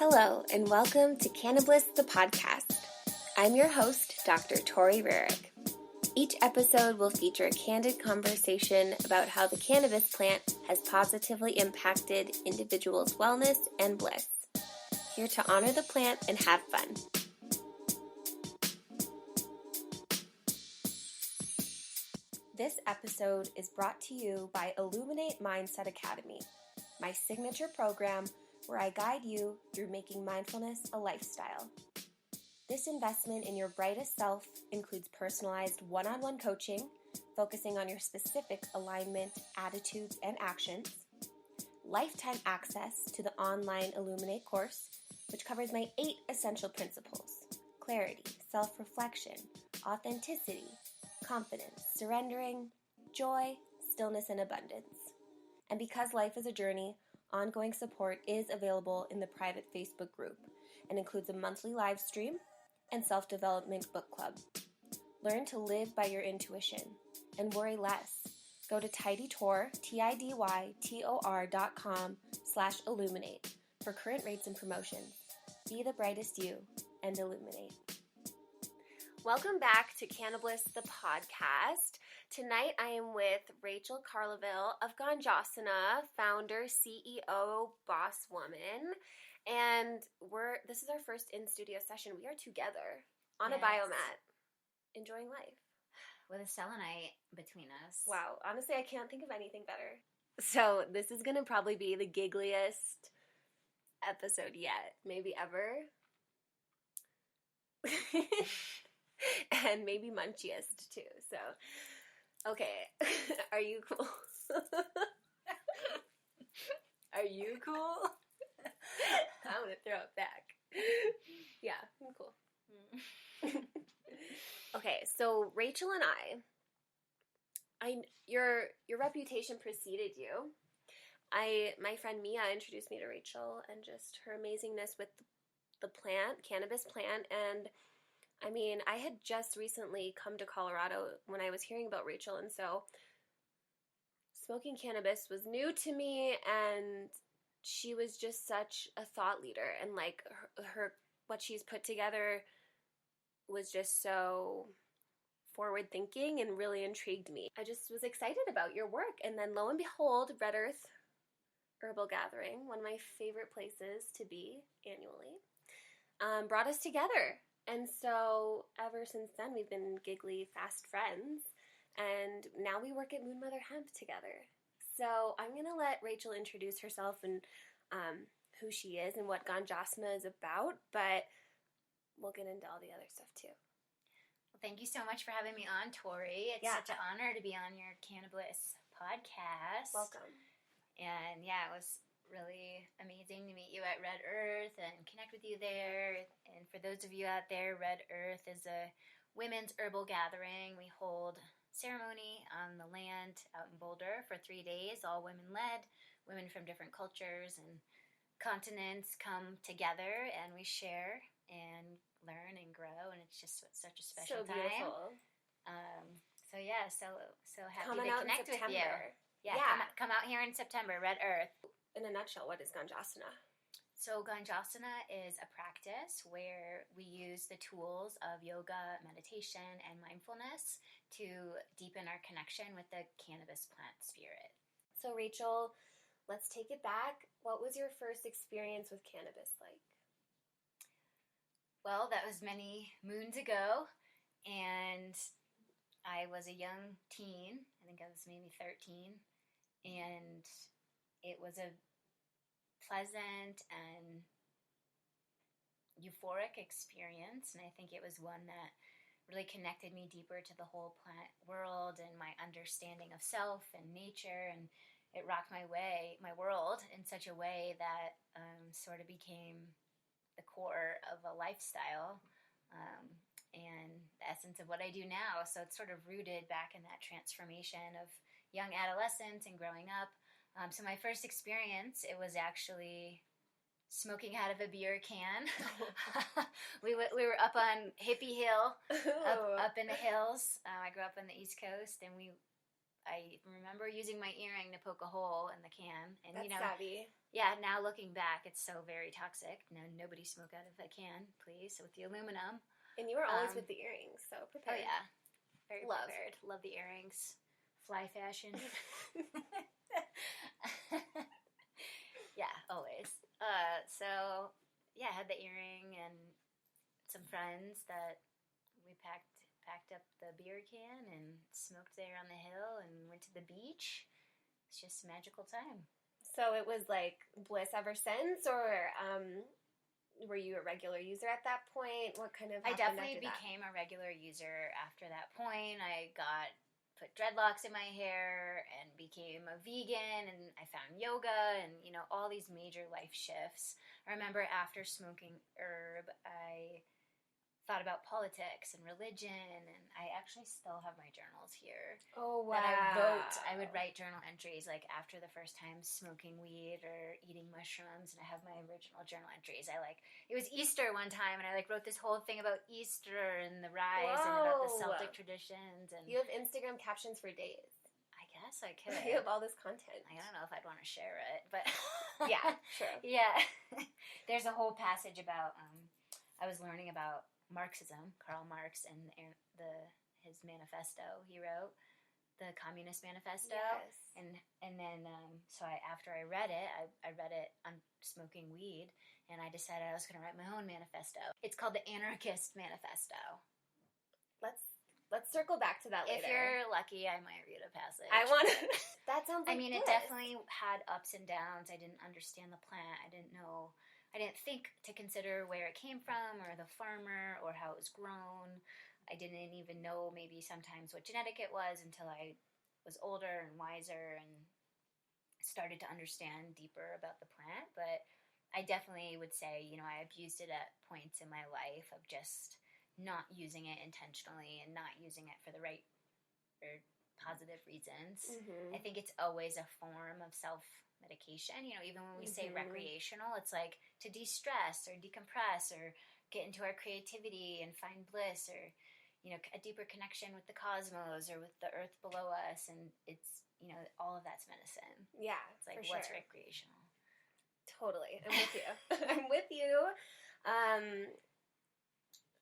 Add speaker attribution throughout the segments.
Speaker 1: Hello, and welcome to Cannabis, the podcast. I'm your host, Dr. Tori Rerick. Each episode will feature a candid conversation about how the cannabis plant has positively impacted individuals' wellness and bliss. Here to honor the plant and have fun. This episode is brought to you by Illuminate Mindset Academy, my signature program where I guide you through making mindfulness a lifestyle. This investment in your brightest self includes personalized one-on-one coaching, focusing on your specific alignment, attitudes, and actions, lifetime access to the online Illuminate course, which covers my 8 essential principles: clarity, self-reflection, authenticity, confidence, surrendering, joy, stillness, and abundance. And because life is a journey, ongoing support is available in the private Facebook group and includes a monthly live stream and self-development book club. Learn to live by your intuition and worry less. Go to tidytor, tidytor.com/illuminate for current rates and promotions. Be the brightest you and illuminate. Welcome back to Cannabis, the podcast. Tonight I am with Rachael Carlevale of Ganjasana, founder, CEO, boss woman, and this is our first in-studio session. We are together on a biomat, enjoying life.
Speaker 2: With a selenite between us.
Speaker 1: Wow, honestly I can't think of anything better. So this is going to probably be the giggliest episode yet, maybe ever. And maybe munchiest too, so... Okay, are you cool? Are you cool? I'm gonna throw it back. Yeah, I'm cool. Okay, so Rachael and your reputation preceded you. My friend Mia introduced me to Rachael and just her amazingness with the plant, cannabis plant, and I mean, I had just recently come to Colorado when I was hearing about Rachael, and so smoking cannabis was new to me, and she was just such a thought leader, and like her what she's put together was just so forward thinking and really intrigued me. I just was excited about your work, and then lo and behold, Red Earth Herbal Gathering, one of my favorite places to be annually, brought us together. And so ever since then, we've been giggly, fast friends, and now we work at Moon Mother Hemp together. So I'm going to let Rachael introduce herself and who she is and what Ganjasana is about, but we'll get into all the other stuff too.
Speaker 2: Well, thank you so much for having me on, Tori. It's such an honor to be on your Cannabis podcast.
Speaker 1: Welcome.
Speaker 2: And yeah, it was really amazing to meet you at Red Earth and connect with you there. And for those of you out there, Red Earth is a women's herbal gathering. We hold ceremony on the land out in Boulder for 3 days, all women-led. Women from different cultures and continents come together, and we share and learn and grow, and it's just such a special
Speaker 1: time. So beautiful.
Speaker 2: So happy
Speaker 1: Coming
Speaker 2: to
Speaker 1: out
Speaker 2: connect
Speaker 1: in
Speaker 2: with you.
Speaker 1: Yeah.
Speaker 2: Come out here in September, Red Earth.
Speaker 1: In a nutshell, what is Ganjasana?
Speaker 2: So Ganjasana is a practice where we use the tools of yoga, meditation, and mindfulness to deepen our connection with the cannabis plant spirit.
Speaker 1: So Rachael, let's take it back. What was your first experience with cannabis like?
Speaker 2: Well, that was many moons ago, and I was a young teen. I think I was maybe 13, and it was a pleasant and euphoric experience, and I think it was one that really connected me deeper to the whole plant world and my understanding of self and nature, and it rocked my world in such a way that sort of became the core of a lifestyle and the essence of what I do now. So it's sort of rooted back in that transformation of young adolescence and growing up. So my first experience, it was actually smoking out of a beer can. We were up on Hippie Hill, up in the hills. I grew up on the East Coast, and I remember using my earring to poke a hole in the can, and
Speaker 1: That's savvy.
Speaker 2: Yeah, now looking back, it's so very toxic. No, nobody smoke out of a can, please, with the aluminum.
Speaker 1: And you were always with the earrings, so prepared.
Speaker 2: Oh, yeah. Very prepared. Love the earrings. Fly fashion. Yeah, always. So, yeah, I had the earring and some friends that we packed up the beer can and smoked there on the hill and went to the beach. It's just a magical time.
Speaker 1: So it was like bliss ever since, or were you a regular user at that point? What kind of happened?
Speaker 2: I definitely became a regular user after that point. I put dreadlocks in my hair and became a vegan, and I found yoga and, all these major life shifts. I remember after smoking herb, I thought about politics and religion, and I actually still have my journals here.
Speaker 1: Oh, wow.
Speaker 2: That I would write journal entries like after the first time smoking weed or eating mushrooms, and I have my original journal entries. It was Easter one time, and I wrote this whole thing about Easter and the rise and about the Celtic traditions. And
Speaker 1: you have Instagram captions for days.
Speaker 2: I guess I could.
Speaker 1: You have all this content.
Speaker 2: I don't know if I'd want to share it, but
Speaker 1: yeah, true.
Speaker 2: Yeah. There's a whole passage about I was learning about Marxism, Karl Marx, and his manifesto he wrote, the Communist Manifesto.
Speaker 1: Yes.
Speaker 2: And then after I read it, I read it on smoking weed, and I decided I was going to write my own manifesto. It's called the Anarchist Manifesto.
Speaker 1: Let's circle back to that later.
Speaker 2: If you're lucky, I might read a passage.
Speaker 1: I want to. That sounds like
Speaker 2: it definitely had ups and downs. I didn't understand the plant. I didn't think to consider where it came from or the farmer or how it was grown. I didn't even know maybe sometimes what genetic it was until I was older and wiser and started to understand deeper about the plant. But I definitely would say, I abused it at points in my life of just not using it intentionally and not using it for the right or positive reasons.
Speaker 1: Mm-hmm.
Speaker 2: I think it's always a form of self-medication. Even when we say recreational, it's like to de-stress or decompress or get into our creativity and find bliss or, a deeper connection with the cosmos or with the earth below us. And it's, all of that's medicine.
Speaker 1: Yeah,
Speaker 2: it's like,
Speaker 1: for
Speaker 2: what's
Speaker 1: sure.
Speaker 2: Recreational?
Speaker 1: Totally. I'm with you. I'm with you.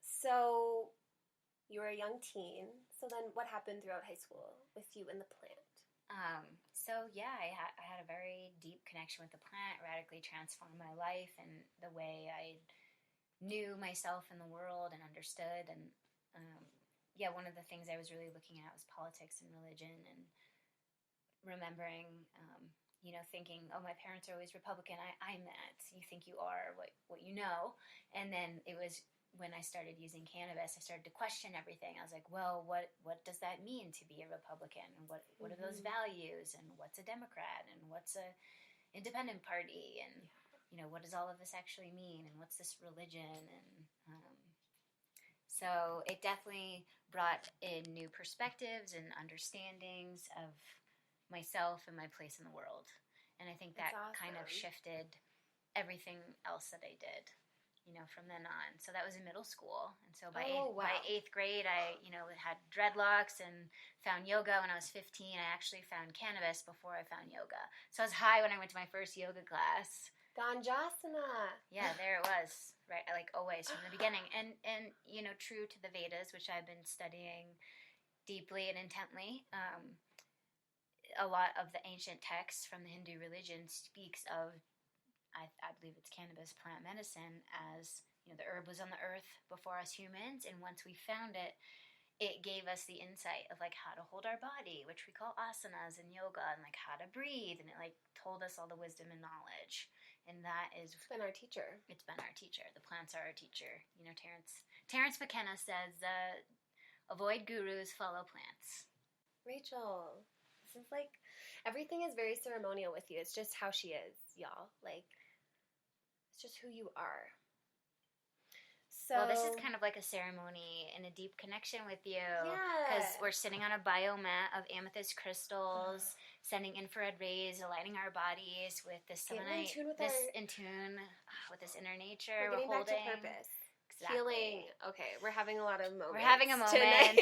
Speaker 1: So you were a young teen. So then what happened throughout high school with you and the plant?
Speaker 2: I had a very deep connection with the plant, radically transformed my life and the way I knew myself in the world and understood. And one of the things I was really looking at was politics and religion, and remembering, thinking, oh, my parents are always Republican. I'm that. You think you are what you know. And then it was when I started using cannabis, I started to question everything. I was like, well, what does that mean to be a Republican? And what are those values? And what's a Democrat? And what's a independent party? And, what does all of this actually mean? And what's this religion? And so it definitely brought in new perspectives and understandings of myself and my place in the world. And I think that kind of shifted everything else that I did. From then on. So that was in middle school. And so by 8th grade, I, had dreadlocks and found yoga. When I was 15, I actually found cannabis before I found yoga. So I was high when I went to my first yoga class.
Speaker 1: Ganjasana.
Speaker 2: Yeah, there it was. Right, like always from the beginning. And true to the Vedas, which I've been studying deeply and intently, a lot of the ancient texts from the Hindu religion speaks of I believe it's cannabis plant medicine as, the herb was on the earth before us humans, and once we found it, it gave us the insight of how to hold our body, which we call asanas in yoga, and how to breathe, and it told us all the wisdom and knowledge, and that is...
Speaker 1: It's been our teacher.
Speaker 2: It's been our teacher. The plants are our teacher. Terence McKenna says, avoid gurus, follow plants.
Speaker 1: Rachael, this is everything is very ceremonial with you. It's just how she is, y'all. It's just who you are. So,
Speaker 2: well, this is kind of like a ceremony and a deep connection with you. Because we're sitting on a biomat of amethyst crystals, sending infrared rays, aligning our bodies with this selenite, in tune with this inner nature.
Speaker 1: We're getting back to purpose. Exactly. Healing. Okay, we're having a lot of moments.
Speaker 2: We're having a moment.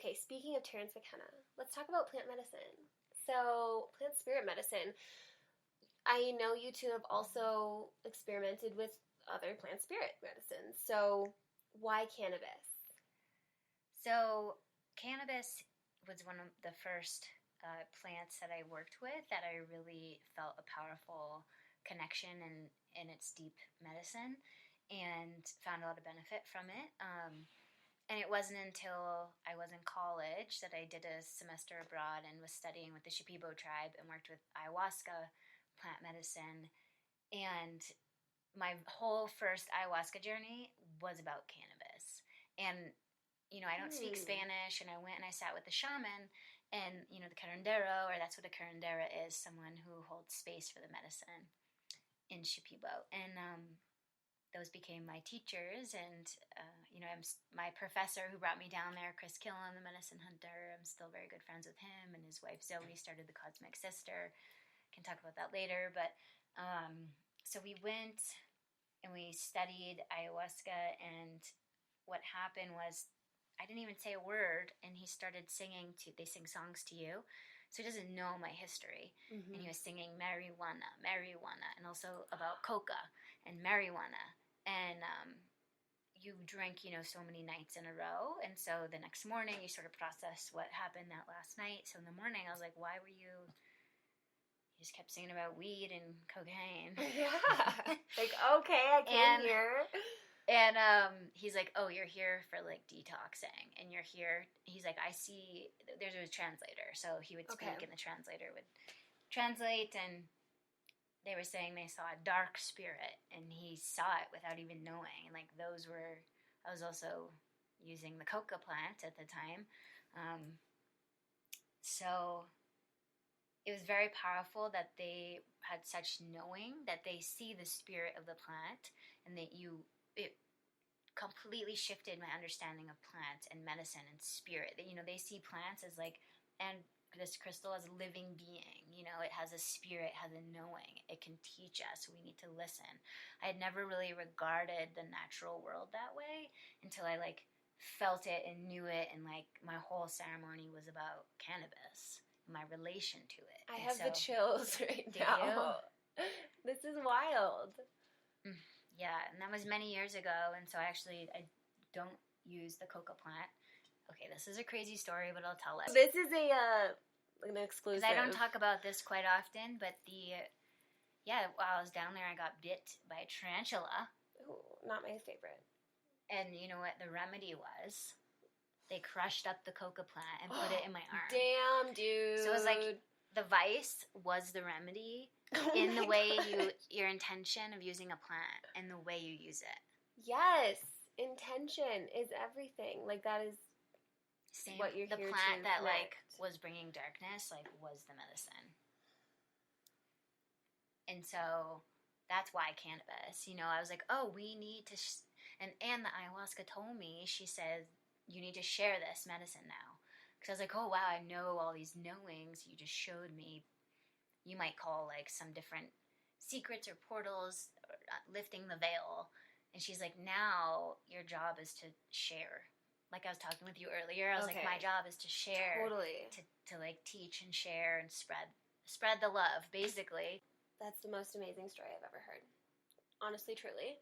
Speaker 1: okay, speaking of Terence McKenna, let's talk about plant medicine. So, plant spirit medicine. I know you two have also experimented with other plant spirit medicines. So, why cannabis?
Speaker 2: So, cannabis was one of the first plants that I worked with that I really felt a powerful connection in its deep medicine and found a lot of benefit from it. And it wasn't until I was in college that I did a semester abroad and was studying with the Shipibo tribe and worked with ayahuasca plant medicine. And my whole first ayahuasca journey was about cannabis. And, I don't speak Spanish, and I went and I sat with the shaman and, the curandero, or that's what a curandera is, someone who holds space for the medicine in Shipibo. And those became my teachers, and my professor who brought me down there, Chris Killen, the medicine hunter. I'm still very good friends with him, and his wife Zoe started the Cosmic Sister. Can talk about that later, but so we went and we studied ayahuasca, and what happened was I didn't even say a word, and he started singing. They sing songs to you, so he doesn't know my history. And he was singing marijuana, marijuana, and also about coca and marijuana. And you drink, so many nights in a row. And so the next morning you sort of process what happened that last night. So in the morning I was like, why were you... He just kept singing about weed and cocaine.
Speaker 1: Yeah. Like, okay, I came here.
Speaker 2: And he's like, oh, you're here for, like, detoxing. And you're here... He's like, I see... There's a translator. So he would speak, and the translator would translate, and they were saying they saw a dark spirit, and he saw it without even knowing. And, like, those were... I was also using the coca plant at the time. So it was very powerful that they had such knowing, that they see the spirit of the plant, and that it completely shifted my understanding of plants and medicine and spirit. They see plants as like, and this crystal as a living being. It has a spirit, has a knowing. It can teach us. We need to listen. I had never really regarded the natural world that way until I, like, felt it and knew it, and, like, my whole ceremony was about cannabis, my relation to it.
Speaker 1: I have the chills right now. This is wild.
Speaker 2: Yeah, and that was many years ago, and so I don't use the coca plant. Okay, this is a crazy story, but I'll tell it.
Speaker 1: This is an exclusive.
Speaker 2: I don't talk about this quite often, but while I was down there, I got bit by a tarantula.
Speaker 1: Ooh, not my favorite.
Speaker 2: And you know what the remedy was? They crushed up the coca plant and put it in my arm.
Speaker 1: Damn, dude.
Speaker 2: So it was like the vice was the remedy in the way your intention of using a plant and the way you use it.
Speaker 1: Yes, intention is everything. Like, that is
Speaker 2: same.
Speaker 1: What you're
Speaker 2: the
Speaker 1: here
Speaker 2: plant
Speaker 1: to
Speaker 2: that
Speaker 1: connect.
Speaker 2: like was bringing darkness, like, was the medicine. And so that's why cannabis. I was like, oh, we need to. And the ayahuasca told me. She said, you need to share this medicine now. Because I was like, oh wow, I know all these knowings you just showed me. You might call, like, some different secrets or portals, or lifting the veil. And she's like, now your job is to share. Like I was talking with you earlier, I was like, my job is to share.
Speaker 1: Totally.
Speaker 2: To like, teach and share and spread the love, basically.
Speaker 1: That's the most amazing story I've ever heard. Honestly, truly.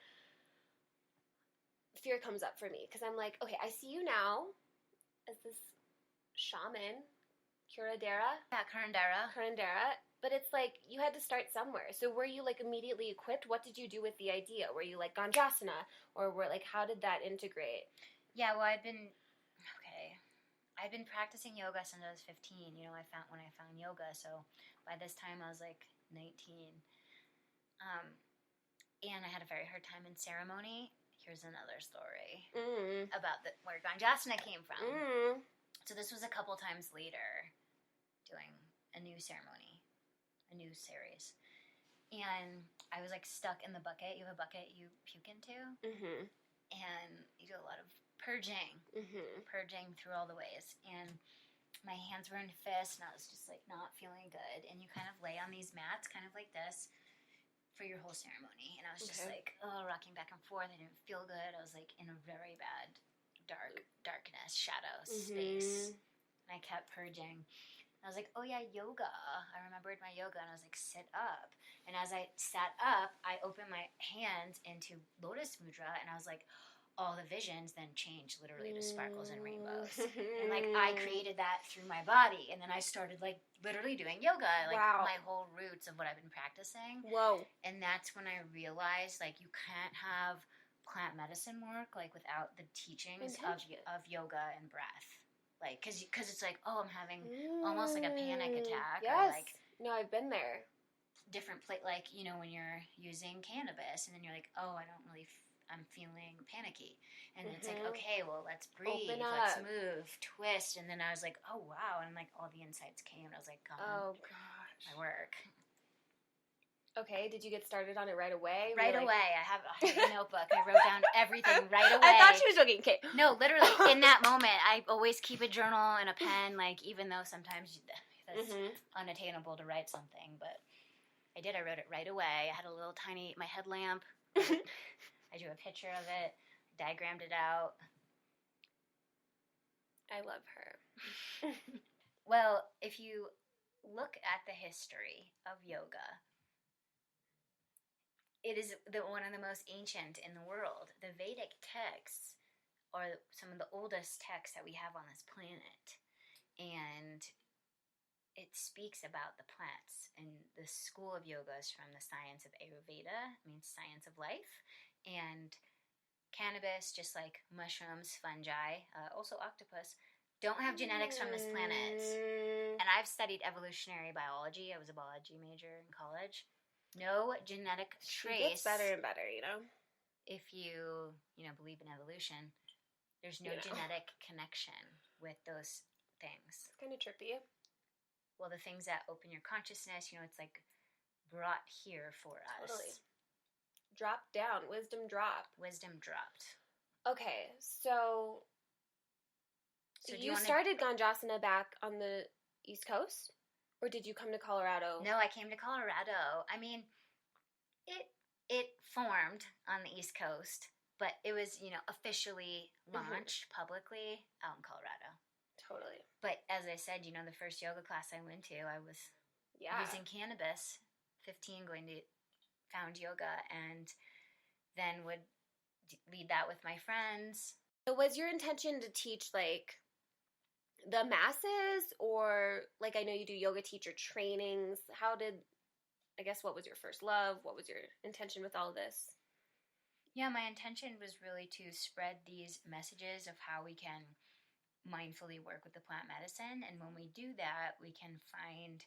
Speaker 1: Fear comes up for me, because I'm like, okay, I see you now as this shaman, curandera.
Speaker 2: Yeah, curandera.
Speaker 1: But it's like, you had to start somewhere. So were you, like, immediately equipped? What did you do with the idea? Were you, like, Ganjasana? Or how did that integrate?
Speaker 2: Yeah, well, I'd been practicing yoga since I was 15. When I found yoga. So by this time I was, like, 19. And I had a very hard time in ceremony. Here's another story about where Ganjasana came from. So this was a couple times later, doing a new ceremony, a new series. And I was, like, stuck in the bucket. You have a bucket you puke into? Mm-hmm. And you do a lot of purging through all the ways. And my hands were in fists, and I was just, like, not feeling good. And you kind of lay on these mats, kind of like this, for your whole ceremony. And I was just, like, rocking back and forth. I didn't feel good. I was, like, in a very bad, darkness, shadow, space. And I kept purging. And I was like, oh yeah, yoga. I remembered my yoga, and I was like, sit up. And as I sat up, I opened my hands into Lotus Mudra, and I was like, all the visions then changed literally to sparkles and rainbows. And like I created that through my body, and then I started like literally doing yoga, like my whole roots of what I've been practicing.
Speaker 1: Whoa.
Speaker 2: And that's when I realized like you can't have plant medicine work like without the teachings of yoga and breath. Like cuz it's like, oh, I'm having almost like a panic attack.
Speaker 1: Yes.
Speaker 2: Or like,
Speaker 1: no, I've been there.
Speaker 2: Different like, you know, when you're using cannabis and then you're like, oh, I'm feeling panicky. And it's like, okay, well, let's breathe, let's move, twist. And then I was like, oh, wow. And like all the insights came. And I was like, oh, gosh. My work.
Speaker 1: Okay, did you get started on it right away?
Speaker 2: Right away. I have a notebook. I wrote down everything right away.
Speaker 1: I thought she was joking. Okay.
Speaker 2: No, literally, in that moment, I always keep a journal and a pen, like, even though sometimes that's unattainable to write something. But I did. I wrote it right away. I had a little tiny, my headlamp. I drew a picture of it, diagrammed it out.
Speaker 1: I love her.
Speaker 2: Well, if you look at the history of yoga, it is one of the most ancient in the world. The Vedic texts are some of the oldest texts that we have on this planet. And it speaks about the plants. And the school of yoga is from the science of Ayurveda, means science of life. And cannabis, just like mushrooms, fungi, also octopus, don't have genetics from this planet. And I've studied evolutionary biology. I was a biology major in college. No genetic trace.
Speaker 1: It gets better and better, you know?
Speaker 2: If you believe in evolution, there's no genetic connection with those things.
Speaker 1: It's kind of trippy.
Speaker 2: Well, the things that open your consciousness, it's like brought here for us.
Speaker 1: Totally. Drop down. Wisdom dropped. Okay, so you started Ganjasana back on the East Coast? Or did you come to Colorado?
Speaker 2: No, I came to Colorado. I mean, it formed on the East Coast, but it was, officially launched publicly out in Colorado.
Speaker 1: Totally.
Speaker 2: But as I said, the first yoga class I went to, I was using cannabis, 15, going to found yoga, and then would lead that with my friends.
Speaker 1: So was your intention to teach, like, the masses, or, like, I know you do yoga teacher trainings. What was your first love? What was your intention with all of this?
Speaker 2: Yeah, my intention was really to spread these messages of how we can mindfully work with the plant medicine, and when we do that, we can find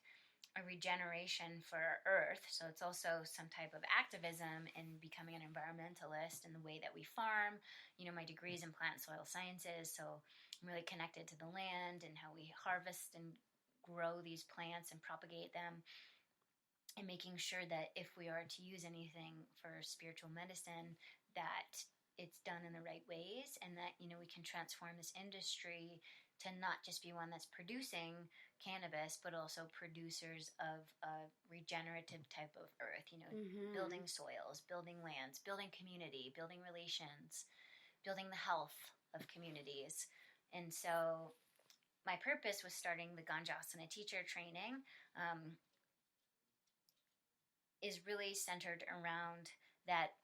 Speaker 2: a regeneration for our earth. So it's also some type of activism in becoming an environmentalist in the way that we farm. My degree's in plant and soil sciences, so I'm really connected to the land and how we harvest and grow these plants and propagate them, and making sure that if we are to use anything for spiritual medicine, that it's done in the right ways, and that, we can transform this industry to not just be one that's producing cannabis, but also producers of a regenerative type of earth, building soils, building lands, building community, building relations, building the health of communities. And so my purpose was starting the Ganjasana teacher training is really centered around that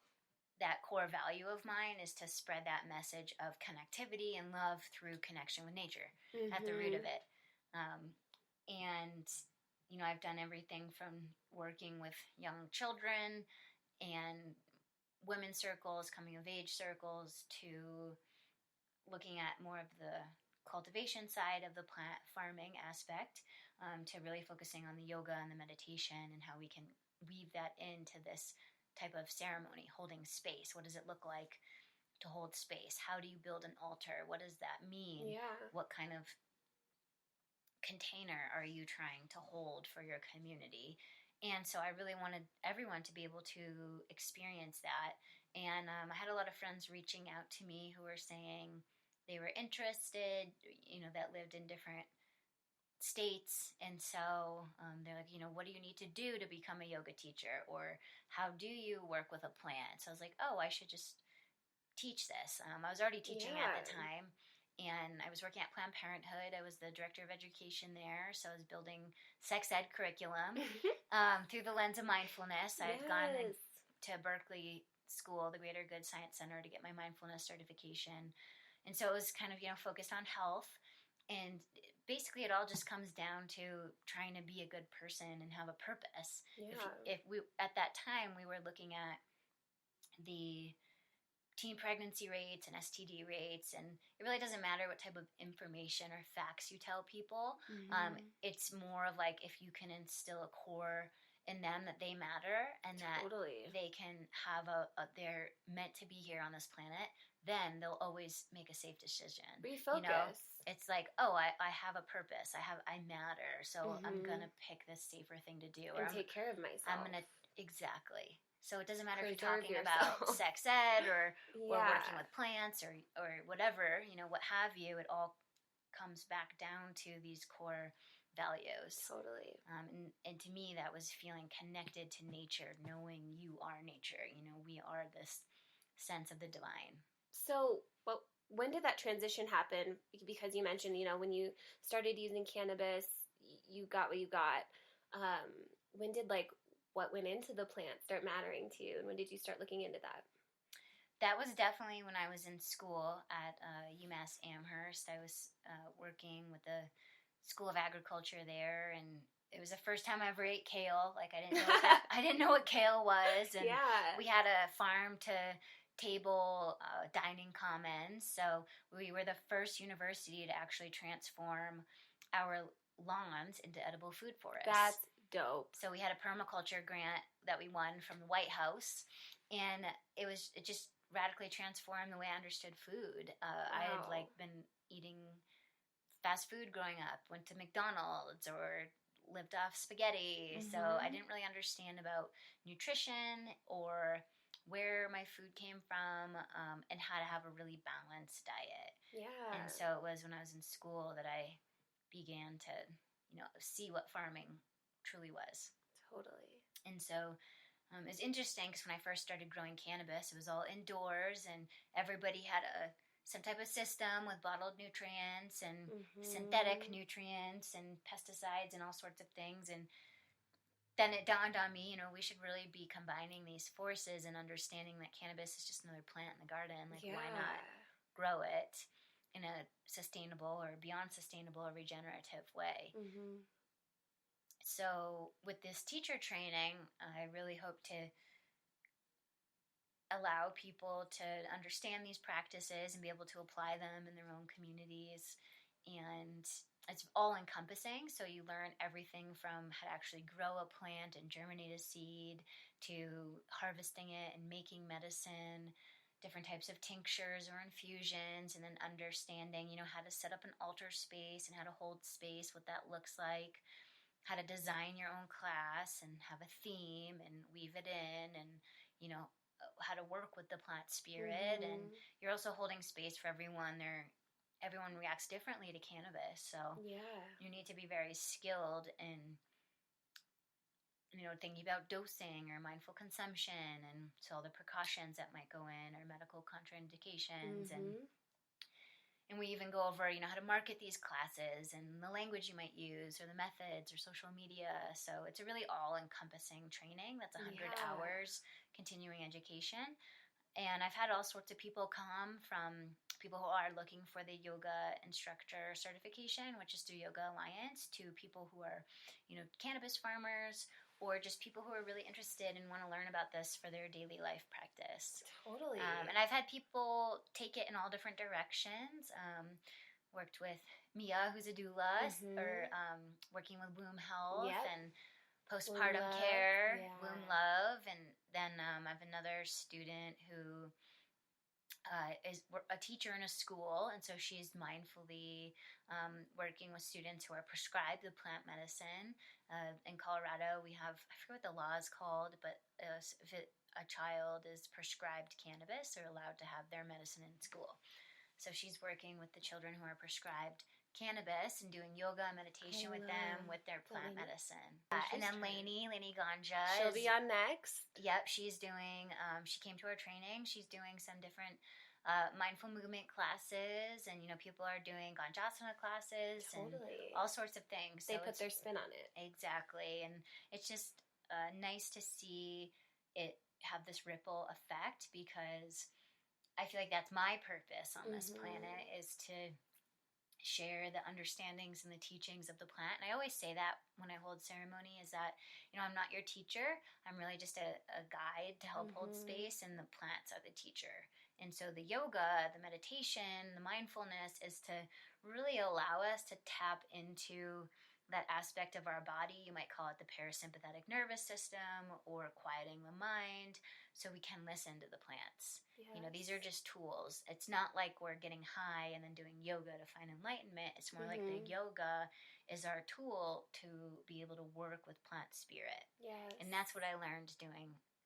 Speaker 2: core value of mine, is to spread that message of connectivity and love through connection with nature at the root of it. And, I've done everything from working with young children and women's circles, coming of age circles, to looking at more of the cultivation side of the plant farming aspect, to really focusing on the yoga and the meditation and how we can weave that into this type of ceremony, holding space. What does it look like to hold space? How do you build an altar? What does that mean?
Speaker 1: Yeah.
Speaker 2: What kind of container are you trying to hold for your community? And so I really wanted everyone to be able to experience that. And I had a lot of friends reaching out to me who were saying they were interested, that lived in different states, and so they're like, what do you need to do to become a yoga teacher, or how do you work with a plant? So I was like, oh, I should just teach this. I was already teaching at the
Speaker 1: Yeah.
Speaker 2: time, and I was working at Planned Parenthood. I was the director of education there, so I was building sex ed curriculum through the lens of mindfulness. I had gone to Berkeley School, the Greater Good Science Center, to get my mindfulness certification. And so it was kind of, focused on health. And basically it all just comes down to trying to be a good person and have a purpose.
Speaker 1: Yeah.
Speaker 2: If we, at that time, we were looking at the teen pregnancy rates and STD rates, and it really doesn't matter what type of information or facts you tell people. It's more of like if you can instill a core in them that they matter and that they can have they're meant to be here on this planet, then they'll always make a safe decision.
Speaker 1: Refocus.
Speaker 2: It's like, oh, I have a purpose. I matter. So I'm going to pick this safer thing to do.
Speaker 1: And take care of myself.
Speaker 2: I'm going to, exactly. So it doesn't matter if you're talking about sex ed or working with plants or whatever, what have you. It all comes back down to these core values.
Speaker 1: Totally.
Speaker 2: And to me, that was feeling connected to nature, knowing you are nature. We are this sense of the divine.
Speaker 1: So, when did that transition happen? Because you mentioned, when you started using cannabis, you got what you got. When did, what went into the plant start mattering to you? And when did you start looking into that?
Speaker 2: That was definitely when I was in school at UMass Amherst. I was working with the School of Agriculture there, and it was the first time I ever ate kale. I didn't know what kale was, and we had a farm to table dining commons, so we were the first university to actually transform our lawns into edible food forests.
Speaker 1: That's dope.
Speaker 2: So we had a permaculture grant that we won from the White House, and it just radically transformed the way I understood food. I had been eating fast food growing up, went to McDonald's or lived off spaghetti, so I didn't really understand about nutrition or where my food came from, and how to have a really balanced diet.
Speaker 1: Yeah.
Speaker 2: And so it was when I was in school that I began to, see what farming truly was.
Speaker 1: Totally.
Speaker 2: And so it was interesting because when I first started growing cannabis, it was all indoors, and everybody had some type of system with bottled nutrients and synthetic nutrients and pesticides and all sorts of things. And then it dawned on me, we should really be combining these forces and understanding that cannabis is just another plant in the garden. Why not grow it in a sustainable or beyond sustainable or regenerative way? So with this teacher training, I really hope to allow people to understand these practices and be able to apply them in their own communities. And it's all encompassing, so you learn everything from how to actually grow a plant and germinate a seed to harvesting it and making medicine, different types of tinctures or infusions, and then understanding, how to set up an altar space and how to hold space, what that looks like, how to design your own class and have a theme and weave it in, and, how to work with the plant spirit. And you're also holding space for everyone. Everyone reacts differently to cannabis, so you need to be very skilled in, thinking about dosing or mindful consumption, and so all the precautions that might go in or medical contraindications. And we even go over, how to market these classes and the language you might use or the methods or social media. So it's a really all-encompassing training. That's 100 hours continuing education. And I've had all sorts of people come, from people who are looking for the yoga instructor certification, which is through Yoga Alliance, to people who are, cannabis farmers, or just people who are really interested and want to learn about this for their daily life practice.
Speaker 1: Totally.
Speaker 2: And I've had people take it in all different directions. Worked with Mia, who's a doula, or working with womb health and postpartum care, womb love. And then I have another student who is a teacher in a school, and so she's mindfully working with students who are prescribed the plant medicine. In Colorado, we have, I forget what the law is called, but if a child is prescribed cannabis, they're allowed to have their medicine in school. So she's working with the children who are prescribed cannabis and doing yoga and meditation with them with their plant medicine. And then Lainey Ganja.
Speaker 1: She'll be on next.
Speaker 2: Yep, she's doing, she came to our training. She's doing some different mindful movement classes, and people are doing Ganjasana classes,
Speaker 1: Totally.
Speaker 2: and all sorts of things.
Speaker 1: They put their spin on it.
Speaker 2: Exactly, and it's just nice to see it have this ripple effect, because I feel like that's my purpose on this planet, is to share the understandings and the teachings of the plant. And I always say that when I hold ceremony, is that, I'm not your teacher. I'm really just a guide to help hold space, and the plants are the teacher. And so the yoga, the meditation, the mindfulness is to really allow us to tap into that aspect of our body. You might call it the parasympathetic nervous system, or quieting the mind, so we can listen to the plants.
Speaker 1: Yes.
Speaker 2: These are just tools. It's not like we're getting high and then doing yoga to find enlightenment. It's more like the yoga is our tool to be able to work with plant spirit.
Speaker 1: Yes.
Speaker 2: And that's what I learned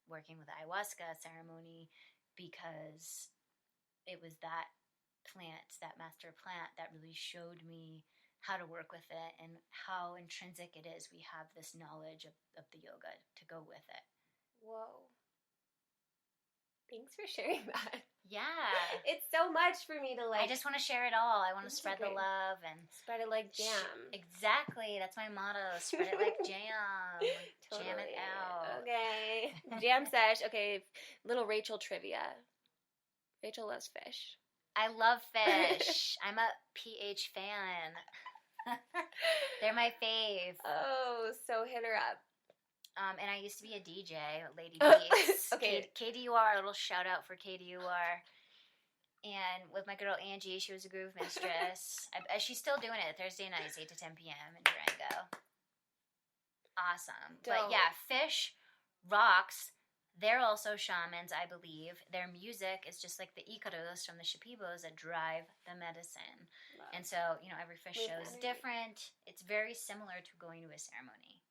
Speaker 2: working with ayahuasca ceremony, because it was that plant, that master plant, that really showed me how to work with it, and how intrinsic it is. We have this knowledge of the yoga to go with it.
Speaker 1: Whoa. Thanks for sharing that.
Speaker 2: Yeah.
Speaker 1: It's so much for me to
Speaker 2: I just want to share it all. I want to spread the love and
Speaker 1: spread it like jam.
Speaker 2: Exactly. That's my motto. Spread it like jam.
Speaker 1: Totally.
Speaker 2: Jam it out.
Speaker 1: Okay. Jam sesh. Okay. Little Rachael trivia. Rachael loves fish.
Speaker 2: I love fish. I'm a PH fan. They're my fave.
Speaker 1: Oh, so hit her up.
Speaker 2: And I used to be a DJ, Lady Beats.
Speaker 1: Okay.
Speaker 2: KDUR, a little shout out for KDUR. And with my girl Angie, she was a groove mistress. She's still doing it Thursday nights, 8 to 10 p.m. in Durango. Awesome.
Speaker 1: Dope.
Speaker 2: But yeah, fish, rocks, they're also shamans, I believe. Their music is just like the ikaros from the shipibos that drive the medicine. Love. And so, every fish show is different. It's very similar to going to a ceremony.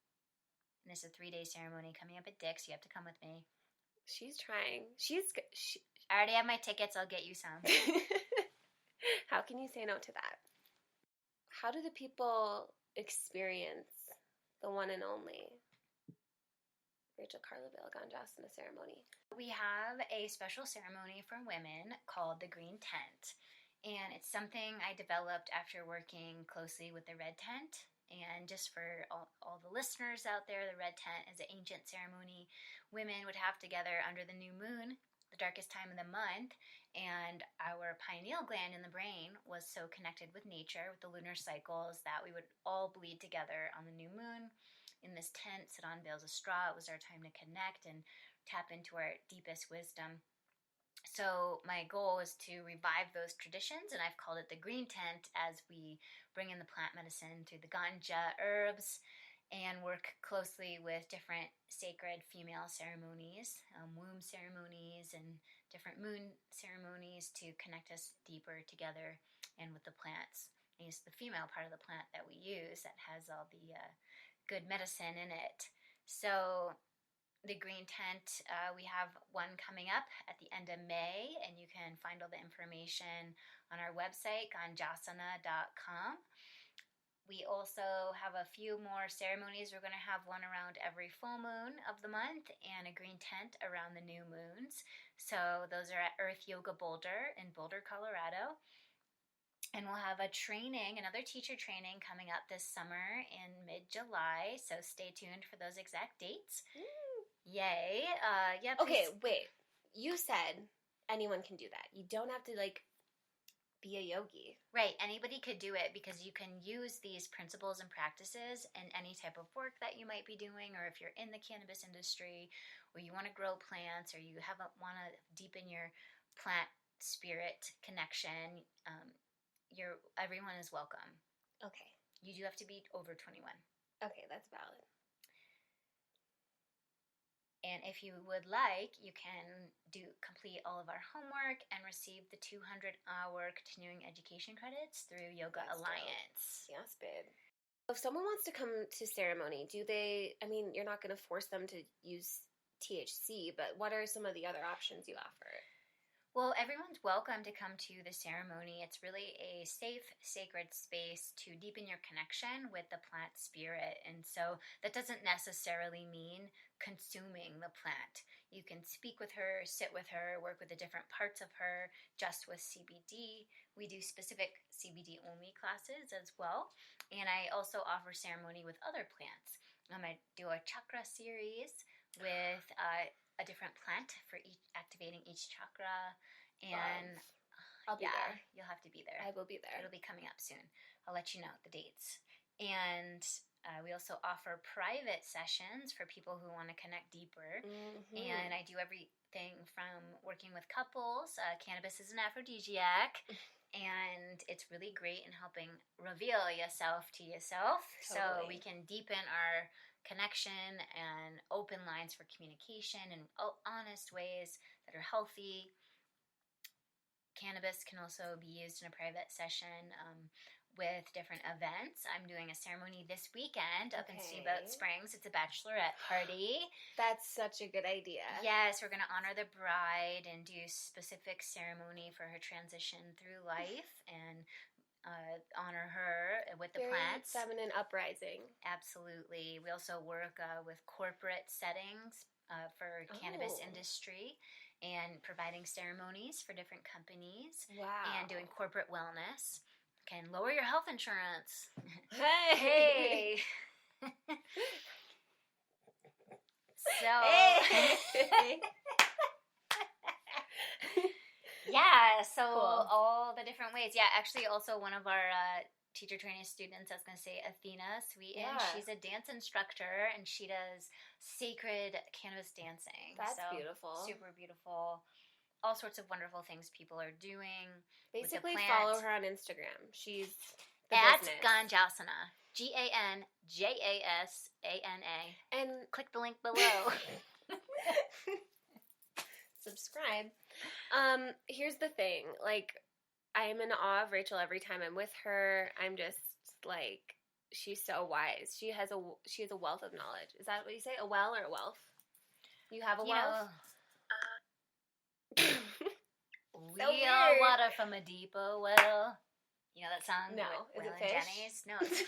Speaker 2: And it's a 3-day ceremony coming up at Dick's. You have to come with me.
Speaker 1: She's trying.
Speaker 2: I already have my tickets. I'll get you some.
Speaker 1: How can you say no to that? How do the people experience the one and only Rachael Carlevale Ganjasana ceremony?
Speaker 2: We have a special ceremony for women called the Green Tent. And it's something I developed after working closely with the Red Tent. And just for all the listeners out there, the Red Tent is an ancient ceremony. Women would have together under the new moon, the darkest time of the month, and our pineal gland in the brain was so connected with nature, with the lunar cycles, that we would all bleed together on the new moon in this tent, sit on bales of straw. It was our time to connect and tap into our deepest wisdom. So my goal is to revive those traditions, and I've called it the Green Tent, as we bring in the plant medicine through the ganja herbs and work closely with different sacred female ceremonies, womb ceremonies, and different moon ceremonies to connect us deeper together and with the plants. And it's the female part of the plant that we use that has all the good medicine in it. So the Green Tent, we have one coming up at the end of May, and you can find all the information on our website, ganjasana.com. We also have a few more ceremonies. We're going to have one around every full moon of the month, and a Green Tent around the new moons. So those are at Earth Yoga Boulder in Boulder, Colorado. And we'll have another teacher training coming up this summer in mid-July. So stay tuned for those exact dates. Yay. Yeah.
Speaker 1: Okay, wait. You said anyone can do that. You don't have to, be a yogi.
Speaker 2: Right. Anybody could do it, because you can use these principles and practices in any type of work that you might be doing, or if you're in the cannabis industry, or you want to grow plants, or you want to deepen your plant spirit connection. Everyone is welcome.
Speaker 1: Okay.
Speaker 2: You do have to be over 21.
Speaker 1: Okay, that's valid.
Speaker 2: And if you would like, you can complete all of our homework and receive the 200-hour continuing education credits through Yoga Alliance.
Speaker 1: Yes, babe. If someone wants to come to ceremony, you're not going to force them to use THC, but what are some of the other options you offer?
Speaker 2: Well, everyone's welcome to come to the ceremony. It's really a safe, sacred space to deepen your connection with the plant spirit. And so that doesn't necessarily mean consuming the plant. You can speak with her, sit with her, work with the different parts of her, just with CBD. We do specific CBD only classes as well. And I also offer ceremony with other plants. I'm going to do a chakra series with a different plant for activating each chakra. And
Speaker 1: I'll be there.
Speaker 2: You'll have to be there.
Speaker 1: I will be there.
Speaker 2: It'll be coming up soon. I'll let you know the dates. And we also offer private sessions for people who want to connect deeper. Mm-hmm. And I do everything from working with couples. Cannabis is an aphrodisiac. And it's really great in helping reveal yourself to yourself. Totally. So we can deepen our connection and open lines for communication in honest ways that are healthy. Cannabis can also be used in a private session with different events. I'm doing a ceremony this weekend up in Steamboat Springs. It's a bachelorette party.
Speaker 1: That's such a good idea.
Speaker 2: Yes, we're going to honor the bride and do specific ceremony for her transition through life and honor her with the plants.
Speaker 1: Feminine uprising.
Speaker 2: Absolutely. We also work with corporate settings for cannabis industry and providing ceremonies for different companies.
Speaker 1: Wow.
Speaker 2: And doing corporate wellness. Can lower your health insurance.
Speaker 1: Hey!
Speaker 2: So... Hey! Yeah, so cool. All the different ways. Yeah, actually also one of our teacher training students, I was going to say Athena Sweeten, she's a dance instructor and she does sacred cannabis dancing.
Speaker 1: That's beautiful.
Speaker 2: Super beautiful. All sorts of wonderful things people are doing.
Speaker 1: Basically follow her on Instagram. She's the
Speaker 2: at
Speaker 1: business.
Speaker 2: Ganjasana. Ganjasana.
Speaker 1: And
Speaker 2: click the link below.
Speaker 1: Subscribe. Here's the thing. Like, I am in awe of Rachael every time I'm with her. I'm just like, she's so wise. She has a wealth of knowledge. Is that what you say? A well or a wealth? You have a wealth?
Speaker 2: We are water from a deeper well. You know that song?
Speaker 1: No.
Speaker 2: Will
Speaker 1: Is it
Speaker 2: and
Speaker 1: Fish?
Speaker 2: Jenny's? No. It's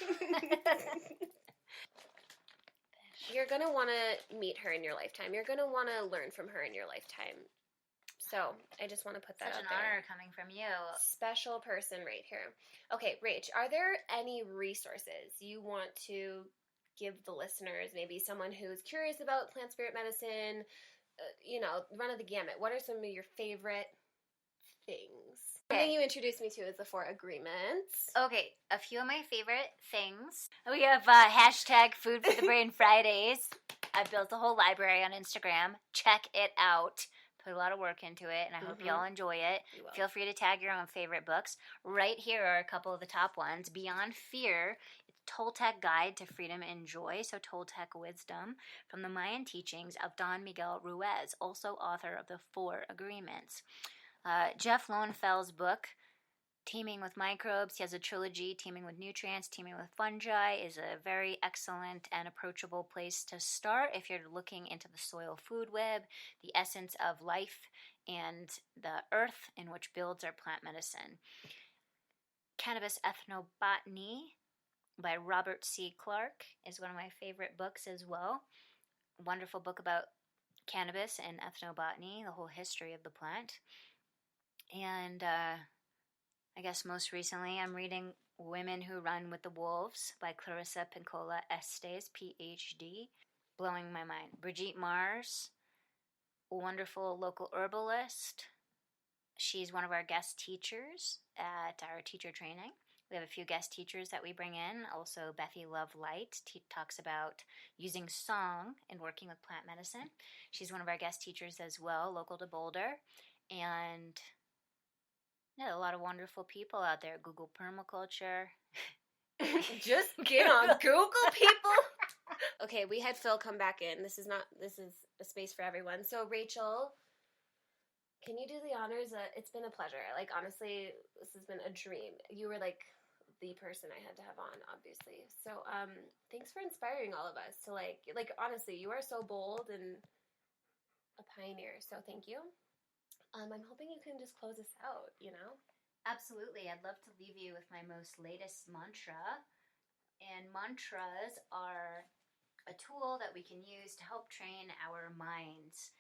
Speaker 1: You're going to want to meet her in your lifetime. You're going to want to learn from her in your lifetime. So, I just want to put that out there.
Speaker 2: Such an honor coming from you.
Speaker 1: Special person right here. Okay, Rach, are there any resources you want to give the listeners, maybe someone who's curious about plant spirit medicine, run of the gamut? What are some of your favorite things? Something you introduced me to is the 4 agreements.
Speaker 2: Okay, a few of my favorite things. We have hashtag Food for the Brain Fridays. I built a whole library on Instagram. Check it out. Put a lot of work into it, and I hope y'all enjoy it. Feel free to tag your own favorite books. Right here are a couple of the top ones. Beyond Fear, Toltec Guide to Freedom and Joy, so Toltec Wisdom, from the Mayan teachings of Don Miguel Ruiz, also author of the 4 Agreements. Jeff Lowenfels' book, Teaming with Microbes. He has a trilogy, Teaming with Nutrients, Teaming with Fungi, is a very excellent and approachable place to start if you're looking into the soil food web, the essence of life, and the earth in which builds our plant medicine. Cannabis Ethnobotany by Robert C. Clarke is one of my favorite books as well. A wonderful book about cannabis and ethnobotany, the whole history of the plant. And I guess most recently I'm reading Women Who Run with the Wolves by Clarissa, Pinkola, Estés, Ph.D. Blowing my mind. Brigitte Mars, a wonderful local herbalist. She's one of our guest teachers at our teacher training. We have a few guest teachers that we bring in. Also, Bethy Lovelight talks about using song and working with plant medicine. She's one of our guest teachers as well, local to Boulder. And yeah, a lot of wonderful people out there. Google permaculture.
Speaker 1: Just get on Google, people. Okay, we had Phil come back in. This is a space for everyone. So, Rachael, can you do the honors? It's been a pleasure. Like, honestly, this has been a dream. You were like the person I had to have on, obviously. So, thanks for inspiring all of us to like honestly, you are so bold and a pioneer. So, thank you. I'm hoping you can just close us out, you know?
Speaker 2: Absolutely. I'd love to leave you with my most latest mantra. And mantras are a tool that we can use to help train our minds.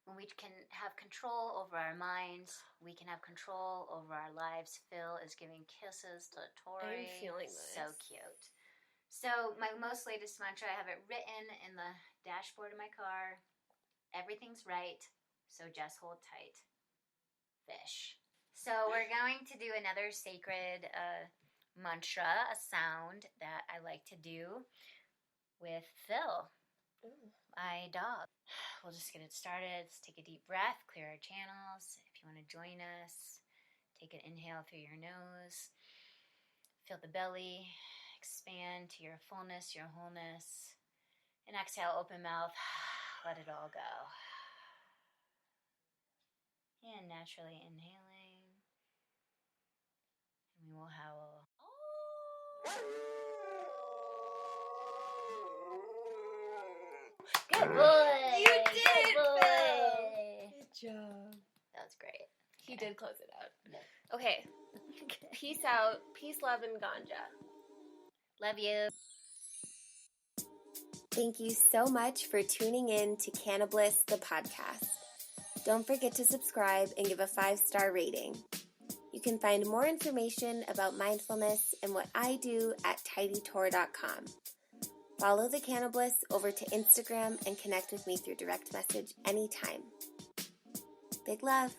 Speaker 2: When we can have control over our minds, we can have control over our lives. Phil is giving kisses to Tori.
Speaker 1: I'm feeling this.
Speaker 2: So cute. So my most latest mantra, I have it written in the dashboard of my car. Everything's right, so just hold tight. Fish. So we're going to do another sacred mantra, a sound that I like to do with Phil, my dog. We'll just get it started. Let's take a deep breath, clear our channels. If you want to join us, take an inhale through your nose. Feel the belly expand to your fullness, your wholeness. And exhale, open mouth. Let it all go. And naturally inhaling. And we will howl. Good boy!
Speaker 1: You did, Phil!
Speaker 2: Good job. That was great.
Speaker 1: He did close it out. Okay. Peace out. Peace, love, and ganja.
Speaker 2: Love you.
Speaker 1: Thank you so much for tuning in to Cannabis, the podcast. Don't forget to subscribe and give a 5-star rating. You can find more information about mindfulness and what I do at tidytour.com. Follow the Cannabis over to Instagram and connect with me through direct message anytime. Big love.